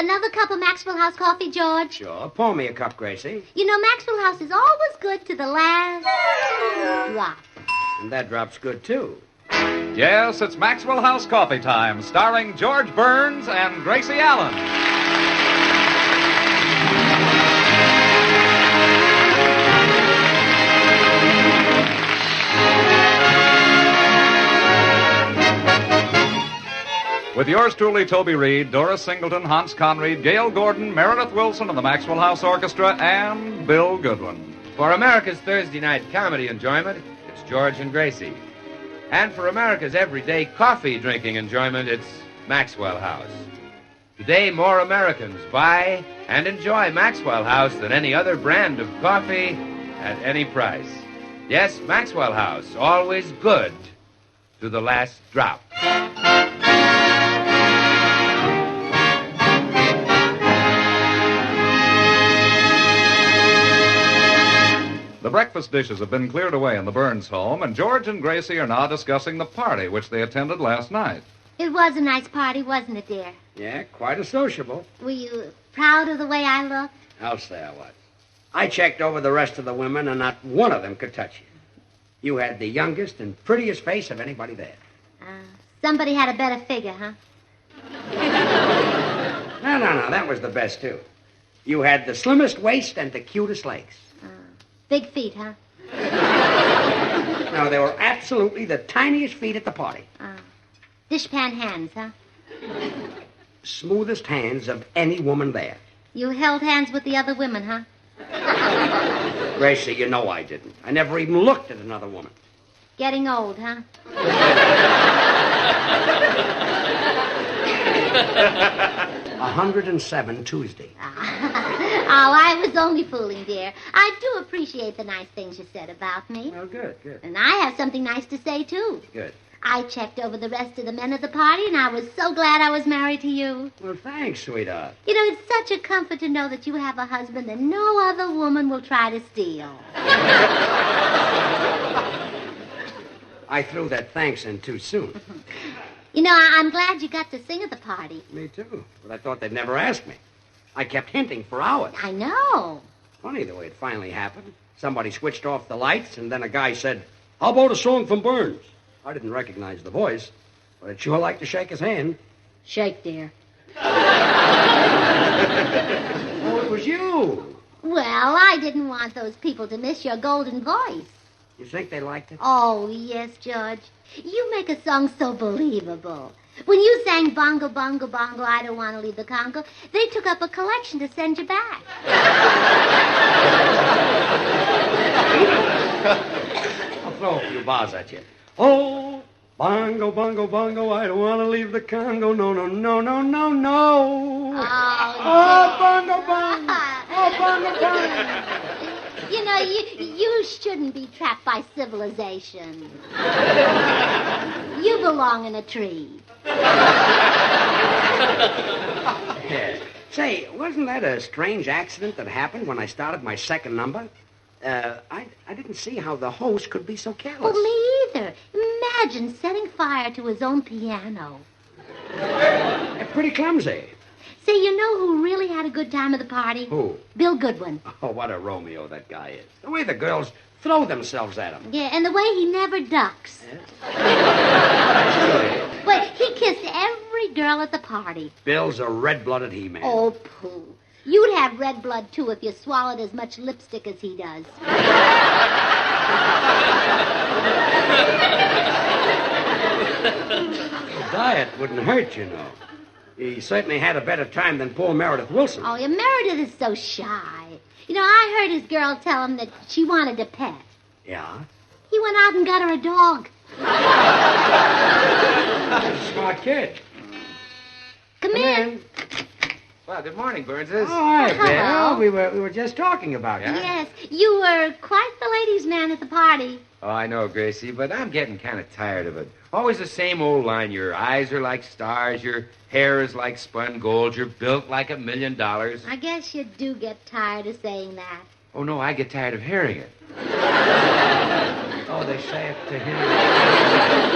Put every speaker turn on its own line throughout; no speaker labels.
Another cup of Maxwell House coffee, George?
Sure. Pour me a cup, Gracie.
You know, Maxwell House is always good to the last drop.
And that drop's good, too.
Yes, it's Maxwell House Coffee Time, starring George Burns and Gracie Allen. With yours truly, Toby Reed, Doris Singleton, Hans Conried, Gail Gordon, Meredith Wilson of the Maxwell House Orchestra, and Bill Goodwin.
For America's Thursday night comedy enjoyment, it's George and Gracie. And for America's everyday coffee drinking enjoyment, it's Maxwell House. Today, more Americans buy and enjoy Maxwell House than any other brand of coffee at any price. Yes, Maxwell House, always good to the last drop.
The breakfast dishes have been cleared away in the Burns home, and George and Gracie are now discussing the party which they attended last night.
It was a nice party, wasn't it, dear?
Yeah, quite a sociable.
Were you proud of the way I looked?
I'll say I was. I checked over the rest of the women, and not one of them could touch you. You had the youngest and prettiest face of anybody there.
Somebody had a better figure, huh?
No, that was the best, too. You had the slimmest waist and the cutest legs.
Big feet, huh?
No, they were absolutely the tiniest feet at the party.
Dishpan hands, huh?
Smoothest hands of any woman there.
You held hands with the other women, huh?
Gracie, you know I didn't. I never even looked at another woman.
Getting old, huh?
107 Tuesday.
I was only fooling, dear. I do appreciate the nice things you said about me.
Oh, good.
And I have something nice to say, too.
Good.
I checked over the rest of the men at the party, and I was so glad I was married to you.
Well, thanks, sweetheart.
You know, it's such a comfort to know that you have a husband that no other woman will try to steal.
I threw that thanks in too soon.
You know, I'm glad you got to sing at the party.
Me too. But I thought they'd never ask me. I kept hinting for hours.
I know.
Funny the way it finally happened. Somebody switched off the lights, and then a guy said, "How about a song from Burns?" I didn't recognize the voice, but I'd sure like to shake his hand.
Shake, dear.
Oh, it was you.
Well, I didn't want those people to miss your golden voice.
You think they liked it?
Oh, yes, George. You make a song so believable. When you sang Bongo, Bongo, Bongo, I Don't Want to Leave the Congo, they took up a collection to send you back.
I'll throw a few bars at you. Oh, bongo, bongo, bongo, I don't want to leave the Congo. No, no, no, no, no, no. Oh, bongo, bongo. Oh, bongo, bongo.
You know, you shouldn't be trapped by civilization. You belong in a tree.
Yeah. Say, wasn't that a strange accident that happened when I started my second number? I didn't see how the host could be so careless.
Oh, me either. Imagine setting fire to his own piano.
Pretty clumsy.
Say, you know who really had a good time at the party?
Who?
Bill Goodwin.
Oh, what a Romeo that guy is. The way the girls throw themselves at him.
Yeah, and the way he never ducks.
Yeah.
But he kissed every girl at the party.
Bill's a red-blooded he-man.
Oh, pooh. You'd have red blood, too, if you swallowed as much lipstick as he does.
Diet wouldn't hurt, you know. He certainly had a better time than poor Meredith Wilson.
Oh, yeah, Meredith is so shy. You know, I heard his girl tell him that she wanted a pet.
Yeah?
He went out and got her a dog.
Smart kid.
Come in.
Well, good morning, Burnses.
All right,
Hello.
Bill. We were just talking about it.
Yes, you were quite the ladies' man at the party.
Oh, I know, Gracie, but I'm getting kind of tired of it. Always the same old line. Your eyes are like stars. Your hair is like spun gold. You're built like $1 million.
I guess you do get tired of saying that.
Oh, no, I get tired of hearing it.
Oh, they say it to him.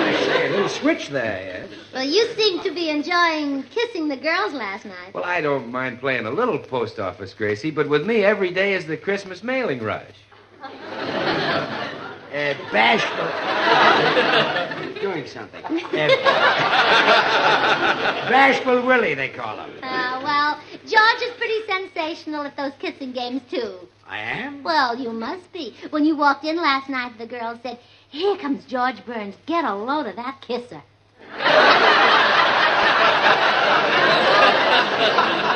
They say a little switch there, yes.
Well, you seem to be enjoying kissing the girls last night.
Well, I don't mind playing a little post office, Gracie, but with me, every day is the Christmas mailing rush.
Bashful. Doing something. Bashful Willie, they call him.
Well, George is pretty sensational at those kissing games, too.
I am?
Well, you must be. When you walked in last night, the girl said, "Here comes George Burns. Get a load of that kisser."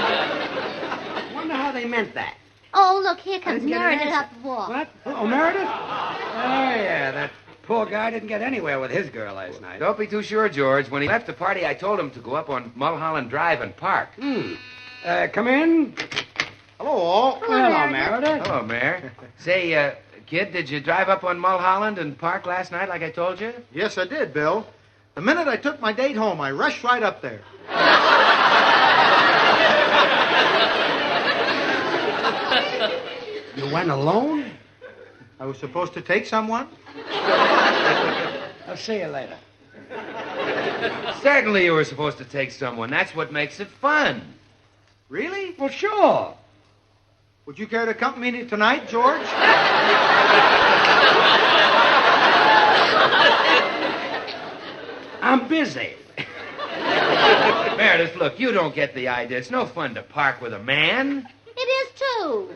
I wonder how they meant that.
Oh, look, here comes
didn't get an
Meredith
answer.
up the wall.
What? Oh, Meredith? Oh, yeah, that poor guy didn't get anywhere with his girl last night.
Don't be too sure, George. When he left the party, I told him to go up on Mulholland Drive and park.
Come in.
Hello, all.
Hello, Meredith.
Hello, Mayor. Say, kid, did you drive up on Mulholland and park last night like I told you?
Yes, I did, Bill. The minute I took my date home, I rushed right up there.
You went alone?
I was supposed to take someone.
I'll see you later.
Certainly you were supposed to take someone. That's what makes it fun.
Really?
Well, sure.
Would you care to accompany me tonight, George?
I'm busy.
Meredith, look, you don't get the idea. It's no fun to park with a man.
It is, too.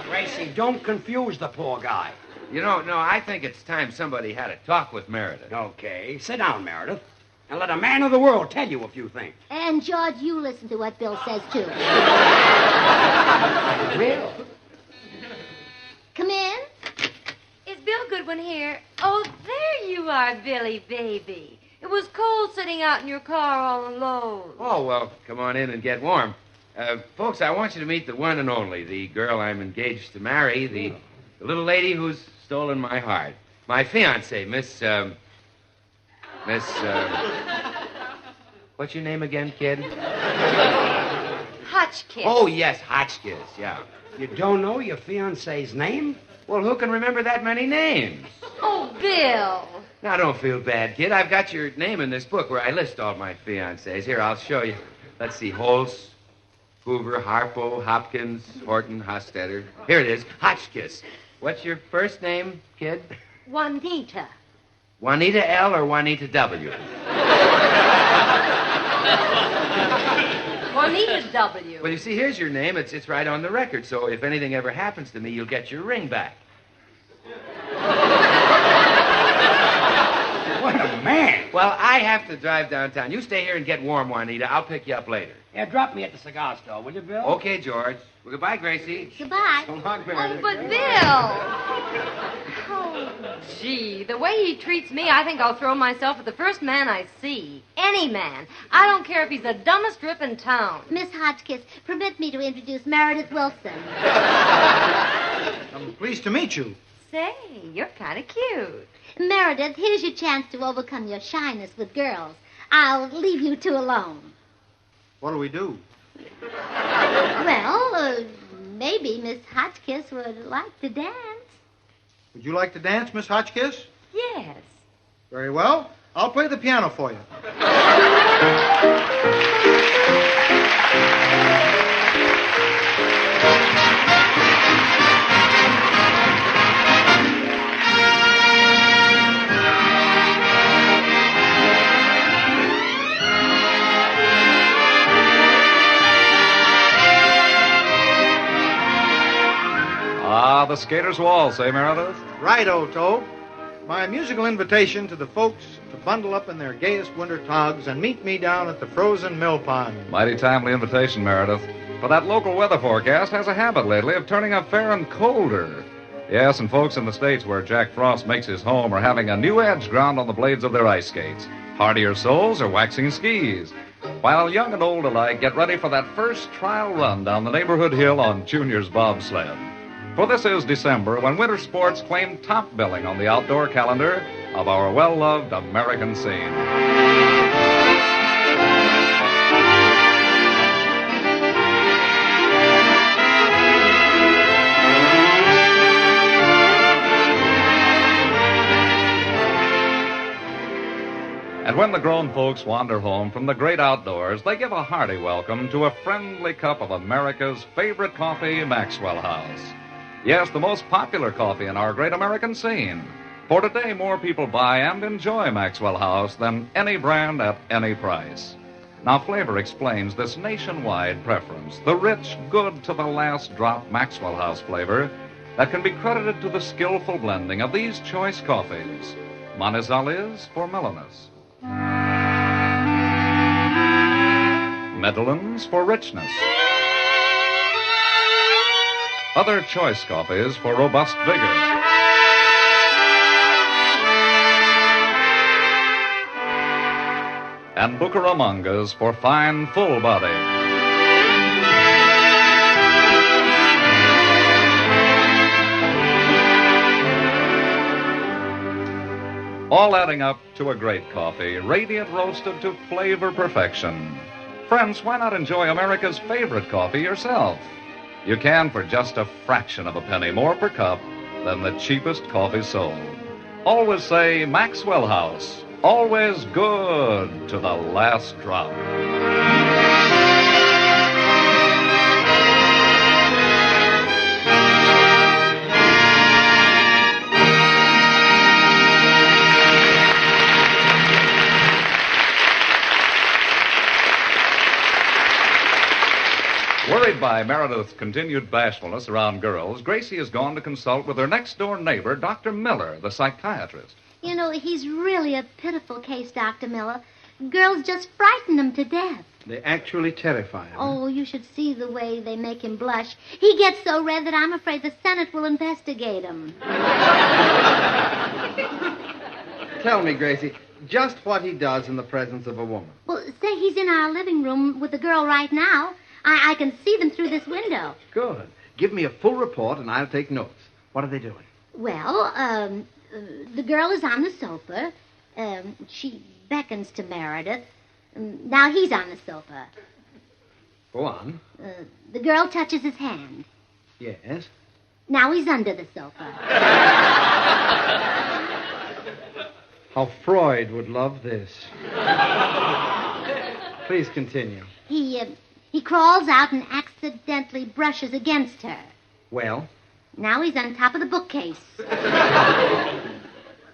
Gracie, don't confuse the poor guy.
You know, no, I think it's time somebody had a talk with Meredith.
Okay, sit down, Meredith, and let a man of the world tell you a few things.
And, George, you listen to what Bill says, too.
Will?
Come in.
Is Bill Goodwin here? Oh, there you are, Billy, baby. It was cold sitting out in your car all alone.
Oh, well, come on in and get warm. Folks, I want you to meet the one and only, the girl I'm engaged to marry, the little lady who's stolen my heart. My fiancée, Miss, what's your name again, kid?
Hotchkiss.
Oh, yes, Hotchkiss, yeah.
You don't know your fiancé's name?
Well, who can remember that many names?
Oh, Bill.
Now, don't feel bad, kid. I've got your name in this book where I list all my fiancés. Here, I'll show you. Let's see, Holtz, Hoover, Harpo, Hopkins, Horton, Hostetter. Here it is, Hotchkiss. What's your first name, kid?
Juanita.
Juanita L. or Juanita W?
Juanita W.
Well, you see, here's your name. It's right on the record, so if anything ever happens to me, you'll get your ring back.
What a man.
Well, I have to drive downtown. You stay here and get warm, Juanita. I'll pick you up later.
Yeah, drop me at the cigar store, will you, Bill?
Okay, George. Well, goodbye, Gracie.
Goodbye.
So long,
Oh,
Meredith.
but Bill. Oh, gee, the way he treats me, I think I'll throw myself at the first man I see. Any man. I don't care if he's the dumbest rip in town.
Miss Hotchkiss, permit me to introduce Meredith Wilson.
I'm pleased to meet you.
Say, you're kind of cute.
Meredith, here's your chance to overcome your shyness with girls. I'll leave you two alone.
What do we do?
Well, maybe Miss Hotchkiss would like to dance.
Would you like to dance, Miss Hotchkiss?
Yes.
Very well. I'll play the piano for you.
Ah, the skater's waltz, eh, Meredith?
Right, Otto. My musical invitation to the folks to bundle up in their gayest winter togs and meet me down at the frozen mill pond.
Mighty timely invitation, Meredith. For that local weather forecast has a habit lately of turning up fair and colder. Yes, and folks in the states where Jack Frost makes his home are having a new edge ground on the blades of their ice skates. Hardier soles are waxing skis. While young and old alike get ready for that first trial run down the neighborhood hill on Junior's bobsled. For this is December, when winter sports claim top billing on the outdoor calendar of our well-loved American scene. when the grown folks wander home from the great outdoors, they give a hearty welcome to a friendly cup of America's favorite coffee, Maxwell House. Yes, the most popular coffee in our great American scene. For today, more people buy and enjoy Maxwell House than any brand at any price. Now, flavor explains this nationwide preference, the rich, good to the last drop Maxwell House flavor that can be credited to the skillful blending of these choice coffees. Manizal is for mellowness. Medellins for richness. Other choice coffees for robust vigor. And Bucaramangas for fine, full body. All adding up to a great coffee, radiant roasted to flavor perfection. Friends, why not enjoy America's favorite coffee yourself? You can for just a fraction of a penny more per cup than the cheapest coffee sold. Always say Maxwell House. Always good to the last drop. Worried by Meredith's continued bashfulness around girls, Gracie has gone to consult with her next-door neighbor, Dr. Miller, the psychiatrist.
You know, he's really a pitiful case, Dr. Miller. Girls just frighten him to death.
They actually terrify him.
Oh, you should see the way they make him blush. He gets so red that I'm afraid the Senate will investigate him.
Tell me, Gracie, just what he does in the presence of a woman.
Well, say he's in our living room with the girl right now. I can see them through this window.
Good. Give me a full report and I'll take notes. What are they doing?
Well, the girl is on the sofa. She beckons to Meredith. Now he's on the sofa.
Go on.
The girl touches his hand.
Yes.
Now he's under the sofa.
How Freud would love this. Please continue.
He crawls out and accidentally brushes against her.
Well?
Now he's on top of the bookcase.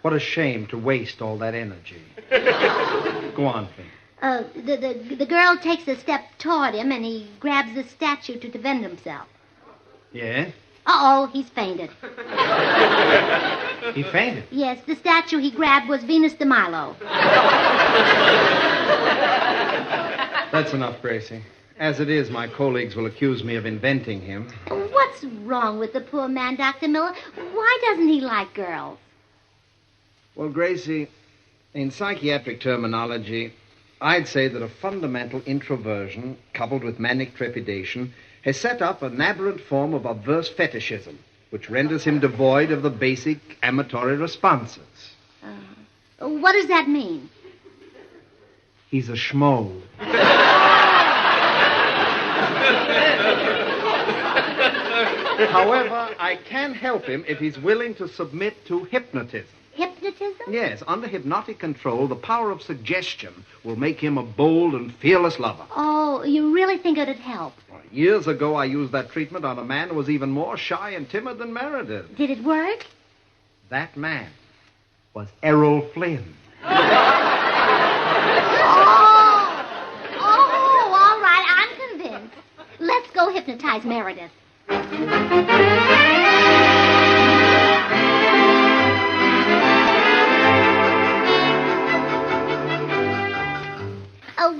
What a shame to waste all that energy. Go on, please.
The girl takes a step toward him, and he grabs the statue to defend himself.
Yeah?
Uh-oh, he's fainted.
He fainted?
Yes, the statue he grabbed was Venus de Milo.
That's enough, Gracie. As it is, my colleagues will accuse me of inventing him.
What's wrong with the poor man, Dr. Miller? Why doesn't he like girls?
Well, Gracie, in psychiatric terminology, I'd say that a fundamental introversion, coupled with manic trepidation, has set up an aberrant form of obverse fetishism, which renders him devoid of the basic amatory responses.
What does that mean?
He's a schmo. However, I can help him if he's willing to submit to hypnotism.
Hypnotism?
Yes, under hypnotic control, the power of suggestion will make him a bold and fearless lover.
Oh, you really think it'd help?
Years ago, I used that treatment on a man who was even more shy and timid than Meredith.
Did it work?
That man was Errol Flynn.
Oh, all right, I'm convinced. Let's go hypnotize Meredith.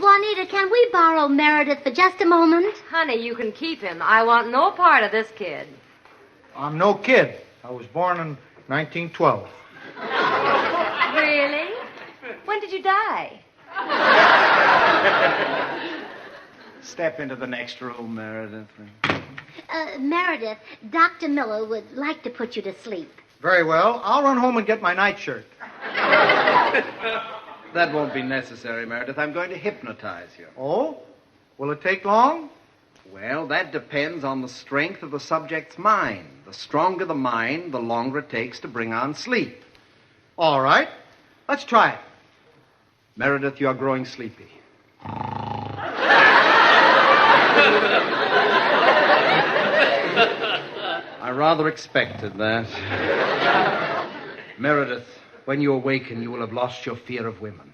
Juanita, can we borrow Meredith for just a moment?
Honey, you can keep him. I want no part of this kid.
I'm no kid. I was born in 1912.
Really? When did you die?
Step into the next room, Meredith.
Meredith, Dr. Miller would like to put you to sleep.
Very well. I'll run home and get my nightshirt. That won't be necessary, Meredith. I'm going to hypnotize you. Oh? Will it take long? Well, that depends on the strength of the subject's mind. The stronger the mind, the longer it takes to bring on sleep. All right. Let's try it. Meredith, you're growing sleepy. I rather expected that. Meredith, when you awaken, you will have lost your fear of women.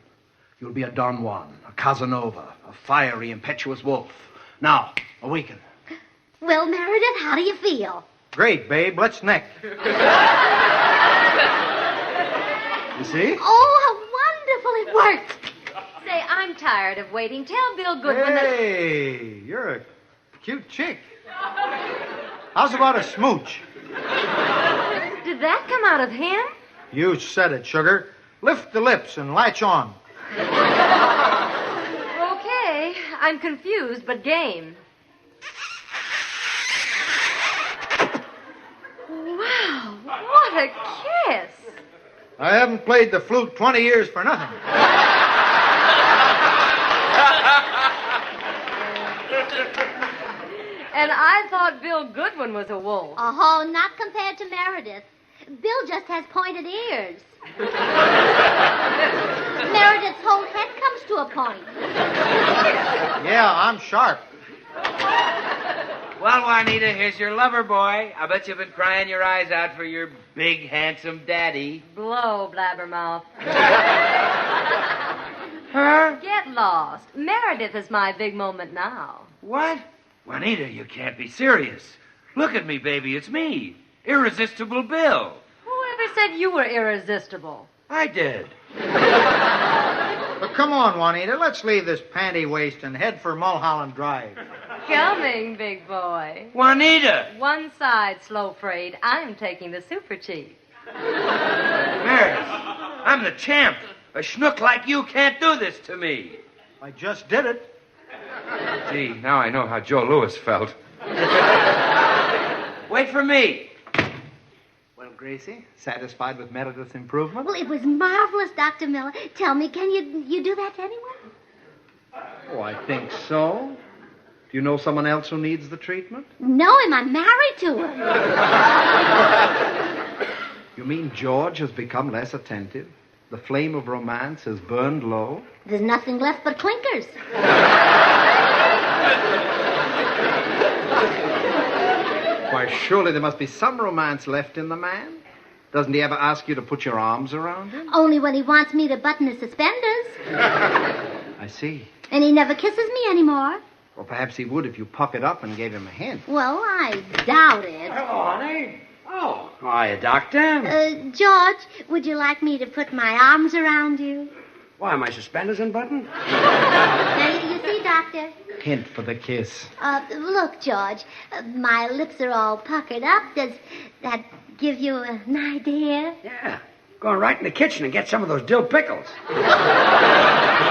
You'll be a Don Juan, a Casanova, a fiery, impetuous wolf. Now, awaken.
Well, Meredith, how do you feel?
Great, babe. Let's neck.
You see?
Oh, how wonderful it worked.
Say, I'm tired of waiting. Tell Bill Goodwin that...
Hey, you're a cute chick. How's about a smooch?
Did that come out of him?
You said it, sugar. Lift the lips and latch on.
Okay, I'm confused, but game. Wow, what a kiss.
I haven't played the flute 20 years for nothing.
And I thought Bill Goodwin was a wolf.
Oh, not compared to Meredith. Bill just has pointed ears. Meredith's whole head comes to a point.
Yeah, I'm sharp.
Well, Juanita, here's your lover boy. I bet you've been crying your eyes out for your big, handsome daddy.
Blow, blabbermouth.
Huh?
Get lost. Meredith is my big moment now.
What? Juanita, you can't be serious. Look at me, baby. It's me. Irresistible Bill.
Whoever said you were irresistible?
I did.
But come on, Juanita. Let's leave this panty waist and head for Mulholland Drive.
Coming, big boy.
Juanita!
One side, slow freight. I'm taking the super cheap.
Meredith, I'm the champ. A schnook like you can't do this to me.
I just did it.
Gee, now I know how Joe Louis felt. Wait for me.
Well, Gracie, satisfied with Meredith's improvement?
Well, it was marvelous, Dr. Miller. Tell me, can you do that to anyone?
Oh, I think so. Do you know someone else who needs the treatment?
No, am I married to him?
You mean George has become less attentive? The flame of romance has burned low?
There's nothing left but clinkers.
Why, surely there must be some romance left in the man. Doesn't he ever ask you to put your arms around him?
Only when he wants me to button his suspenders.
I see.
And he never kisses me anymore.
Or perhaps he would if you puckered up and gave him a hint.
Well, I doubt it.
Hello, honey. Oh, hiya, Doctor.
George, would you like me to put my arms around you?
Why, are my suspenders unbuttoned?
Now, you see, Doctor?
Hint for the kiss.
Look, George, my lips are all puckered up. Does that give you an idea?
Yeah. Going right in the kitchen and get some of those dill pickles. I'll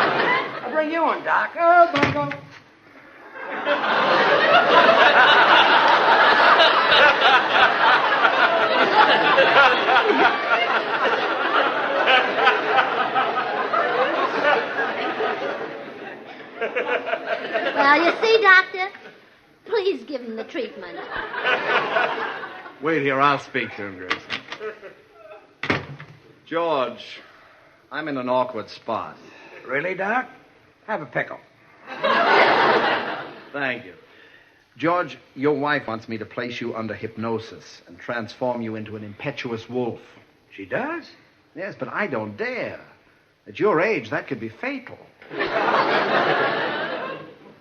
bring you one, Doc. Oh, Bungo.
Well, you see, Doctor? Please give him the treatment.
Wait here, I'll speak to him, Gracie. George, I'm in an awkward spot.
Really, Doc? Have a pickle.
Thank you. George, your wife wants me to place you under hypnosis and transform you into an impetuous wolf.
She does?
Yes, but I don't dare. At your age, that could be fatal.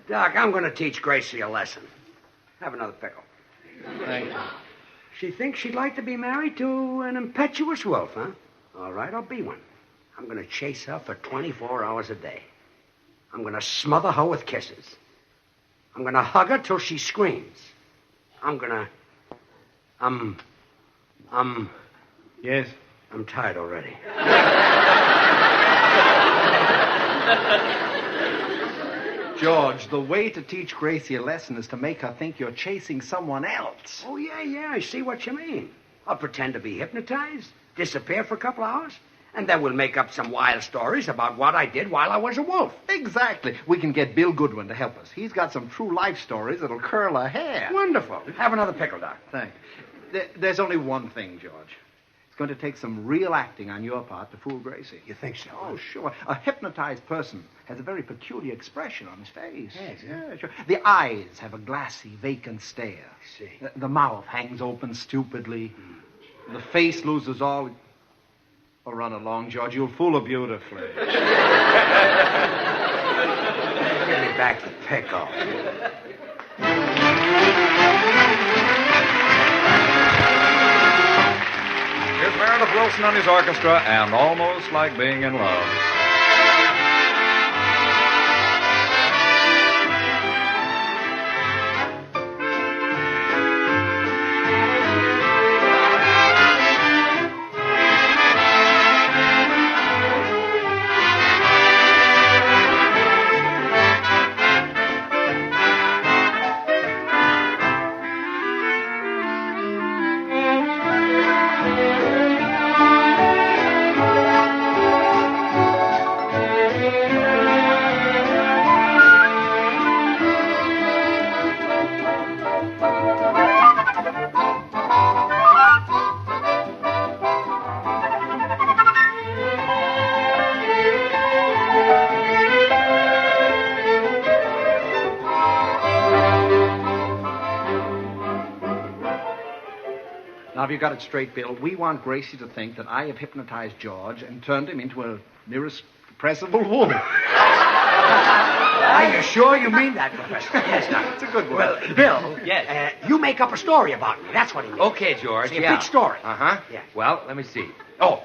Doc, I'm going to teach Gracie a lesson. Have another pickle.
Thank you.
She thinks she'd like to be married to an impetuous wolf, huh? All right, I'll be one. I'm going to chase her for 24 hours a day. I'm going to smother her with kisses. I'm going to hug her till she screams. I'm going to...
Yes?
I'm tired already.
George, the way to teach Gracie a lesson is to make her think you're chasing someone else.
Oh, yeah, I see what you mean. I'll pretend to be hypnotized, disappear for a couple hours, and then we'll make up some wild stories about what I did while I was a wolf.
Exactly. We can get Bill Goodwin to help us. He's got some true life stories that'll curl her hair.
Wonderful. Have another pickle, Doc.
Thanks. There's only one thing, George. It's going to take some real acting on your part to fool Gracie.
You think so?
Oh, sure. A hypnotized person has a very peculiar expression on his face.
Yes,
Yeah, sure. The eyes have a glassy, vacant stare.
I see.
The mouth hangs open stupidly. The face loses all... Oh, run along, George. You'll fool her beautifully.
Give me back the pickle.
Here's Meredith Wilson on his orchestra and Almost Like Being in Love.
Now, have you got it straight, Bill? We want Gracie to think that I have hypnotized George and turned him into a nearest pressable wolf.
Are you sure you mean that, Professor? Yes, Doctor.
It's a good one.
Well, Bill,
Yes.
you make up a story about me. That's what he means.
Okay, George.
It's a
yeah.
big story.
Uh-huh.
Yeah.
Well, let me see. Oh,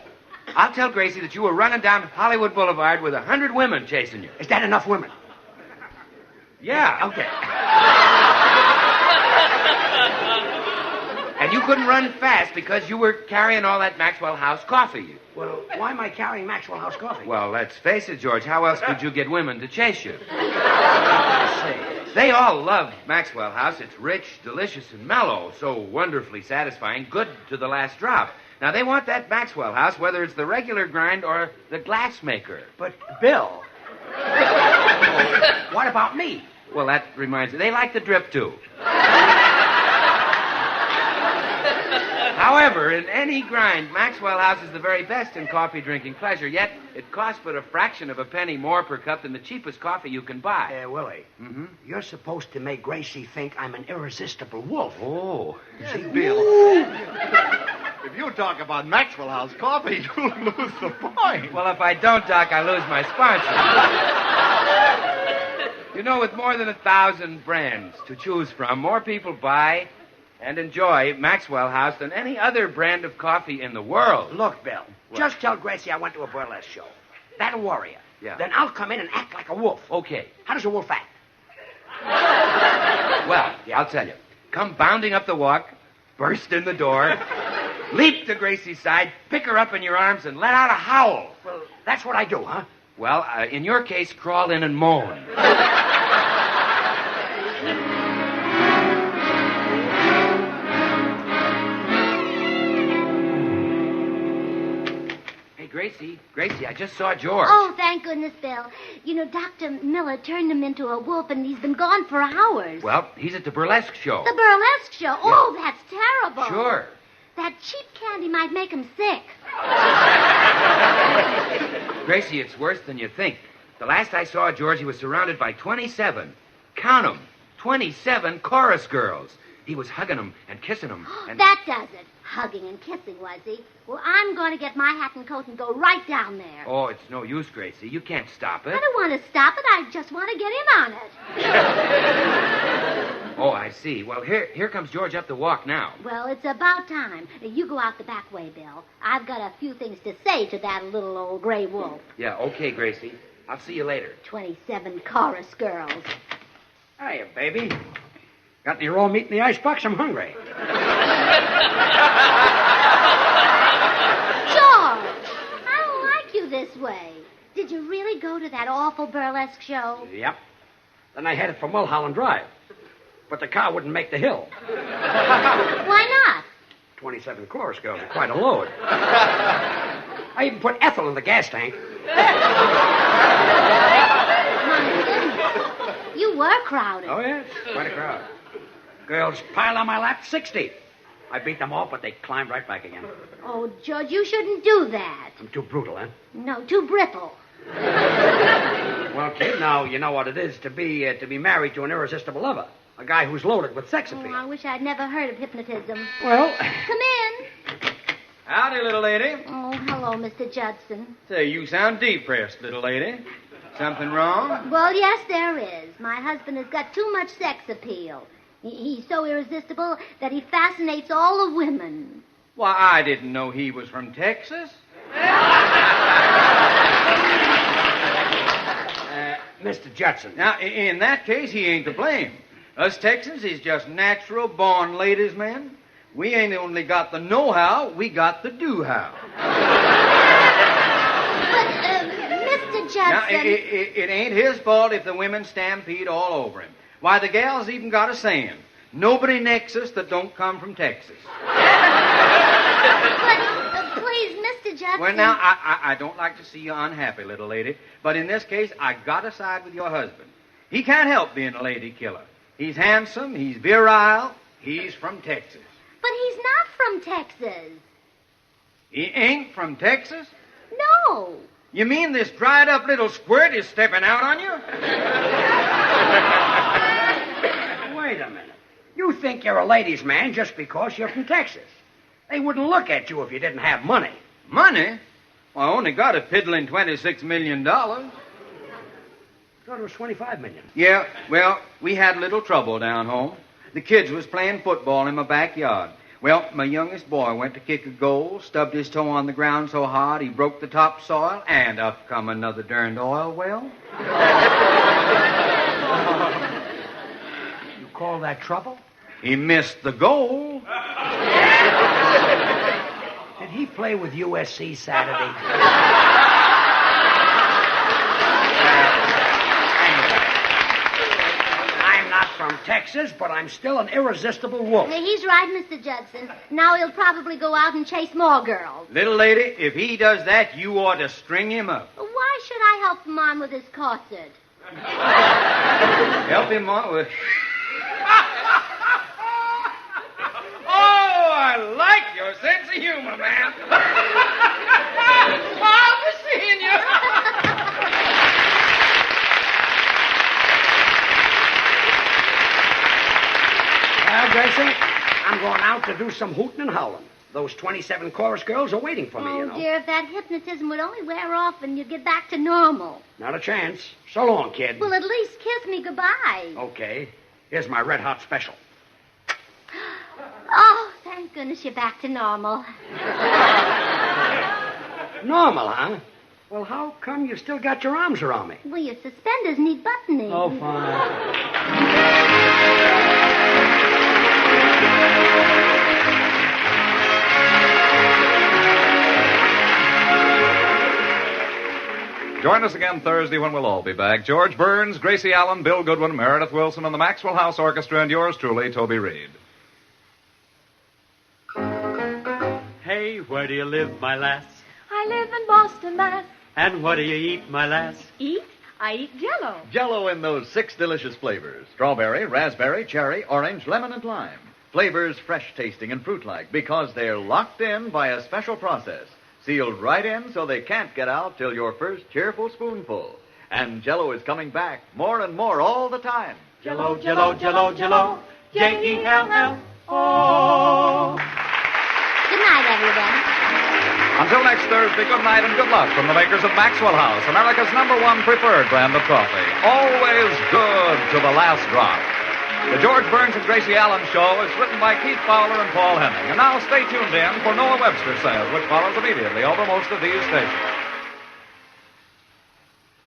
I'll tell Gracie that you were running down Hollywood Boulevard with 100 women chasing you.
Is that enough women?
Yeah.
Okay.
And you couldn't run fast because you were carrying all that Maxwell House coffee.
Well, why am I carrying Maxwell House coffee?
Well, let's face it, George. How else could you get women to chase you?
I
They all love Maxwell House. It's rich, delicious, and mellow. So wonderfully satisfying. Good to the last drop. Now, they want that Maxwell House, whether it's the regular grind or the glass maker.
But, Bill, what about me?
Well, that reminds me. They like the drip, too. However, in any grind, Maxwell House is the very best in coffee drinking pleasure, yet it costs but a fraction of a penny more per cup than the cheapest coffee you can buy.
Willie, you're supposed to make Gracie think I'm an irresistible wolf.
Oh.
See, Bill, if you talk about Maxwell House coffee, you'll lose the point.
Well, if I don't, Doc, I lose my sponsor. You know, with more than 1,000 brands to choose from, more people buy and enjoy Maxwell House than any other brand of coffee in the world.
Look, Bill, just tell Gracie I went to a burlesque show. That'll worry her.
Yeah.
Then I'll come in and act like a wolf.
Okay.
How does a wolf act?
Well, I'll tell you. Come bounding up the walk, burst in the door, leap to Gracie's side, pick her up in your arms, and let out a howl.
Well, that's what I do, huh?
Well, in your case, crawl in and moan. Gracie, I just saw George.
Oh, thank goodness, Bill. You know, Dr. Miller turned him into a wolf, and he's been gone for hours.
Well, he's at the burlesque show.
The burlesque show? Oh, that's terrible.
Sure.
That cheap candy might make him sick.
Gracie, it's worse than you think. The last I saw George, he was surrounded by 27. Count 'em. 27 chorus girls. He was hugging them and kissing them. And...
That does it. Hugging and kissing, was he? Well, I'm going to get my hat and coat and go right down there.
Oh, it's no use, Gracie. You can't stop it.
I don't want to stop it. I just want to get in on it.
Oh, I see. Well, here comes George up the walk now.
Well, it's about time. You go out the back way, Bill. I've got a few things to say to that little old gray wolf.
Yeah, okay, Gracie. I'll see you later.
27 chorus girls.
Hiya, baby. Got any raw meat in the icebox? I'm hungry.
George, I don't like you this way. Did you really go to that awful burlesque show?
Yep. Then I headed for Mulholland Drive. But the car wouldn't make the hill.
Why not?
27 chorus girls are quite a load. I even put Ethel in the gas tank.
My goodness. You were crowded.
Oh, yes. Quite a crowd. Girls piled on my lap, 60. I beat them off, but they climbed right back again.
Oh, George, you shouldn't do that.
I'm too brutal, huh?
No, too brittle.
Well, kid, now you know what it is to be married to an irresistible lover. A guy who's loaded with sex appeal.
Oh, I wish I'd never heard of hypnotism.
Well...
Come in.
Howdy, little lady.
Oh, hello, Mr. Judson.
Say, you sound depressed, little lady. Something wrong?
Well, yes, there is. My husband has got too much sex appeal. He's so irresistible that he fascinates all the women.
Why, I didn't know he was from Texas.
Mr. Judson.
Now, in that case, he ain't to blame. Us Texans is just natural born ladies' men. We ain't only got the know-how, we got the do-how.
But, Mr. Judson...
Now, it ain't his fault if the women stampede all over him. Why, the gals even got a saying, nobody necks us that don't come from Texas.
But, please, Mr. Judson...
Well, now, I don't like to see you unhappy, little lady, but in this case, I gotta side with your husband. He can't help being a lady killer. He's handsome, he's virile, he's from Texas.
But he's not from Texas.
He ain't from Texas?
No.
You mean this dried-up little squirt is stepping out on you?
Wait a minute. You think you're a ladies' man just because you're from Texas. They wouldn't look at you if you didn't have money.
Money? Well, I only got a piddling $26 million.
I thought it was $25 million.
Yeah, well, we had a little trouble down home. The kids was playing football in my backyard. Well, my youngest boy went to kick a goal, stubbed his toe on the ground so hard he broke the topsoil, and up come another darned oil well.
You call that trouble?
He missed the goal.
Did he play with USC Saturday? I'm not from Texas, but I'm still an irresistible wolf.
He's right, Mr. Judson. Now he'll probably go out and chase more girls.
Little lady, if he does that, you ought to string him up.
Why should I help him on with his corset?
Help him on with... Oh, I like your sense of humor, man. I'll be seeing you.
Well, Gracie, I'm going out to do some hooting and howling. Those 27 chorus girls are waiting for me, you know.
Oh, dear, if that hypnotism would only wear off and you'd get back to normal.
Not a chance. So long, kid.
Well, at least kiss me goodbye.
Okay. Here's my red hot special.
Oh, thank goodness you're back to normal.
Normal, huh? Well, how come you still got your arms around me?
Well, your suspenders need buttoning.
Oh, fine.
Join us again Thursday when we'll all be back. George Burns, Gracie Allen, Bill Goodwin, Meredith Wilson, and the Maxwell House Orchestra, and yours truly, Toby Reed.
Hey, where do you live, my lass?
I live in Boston, Mass.
And what do you eat, my lass?
Eat? I eat Jell-O.
Jell-O in those 6 delicious flavors. Strawberry, raspberry, cherry, orange, lemon, and lime. Flavors fresh tasting and fruit-like because they're locked in by a special process. Sealed right in so they can't get out till your first cheerful spoonful. And Jell-O is coming back more and more all the time.
Jell-O, Jell-O, Jell-O, Jell-O. J-E-L-L-O.
Good night, everyone.
Until next Thursday, good night and good luck from the makers of Maxwell House, America's #1 preferred brand of coffee. Always good to the last drop. The George Burns and Gracie Allen Show is written by Keith Fowler and Paul Henning. And now stay tuned in for Noah Webster Says, which follows immediately over most of these stations.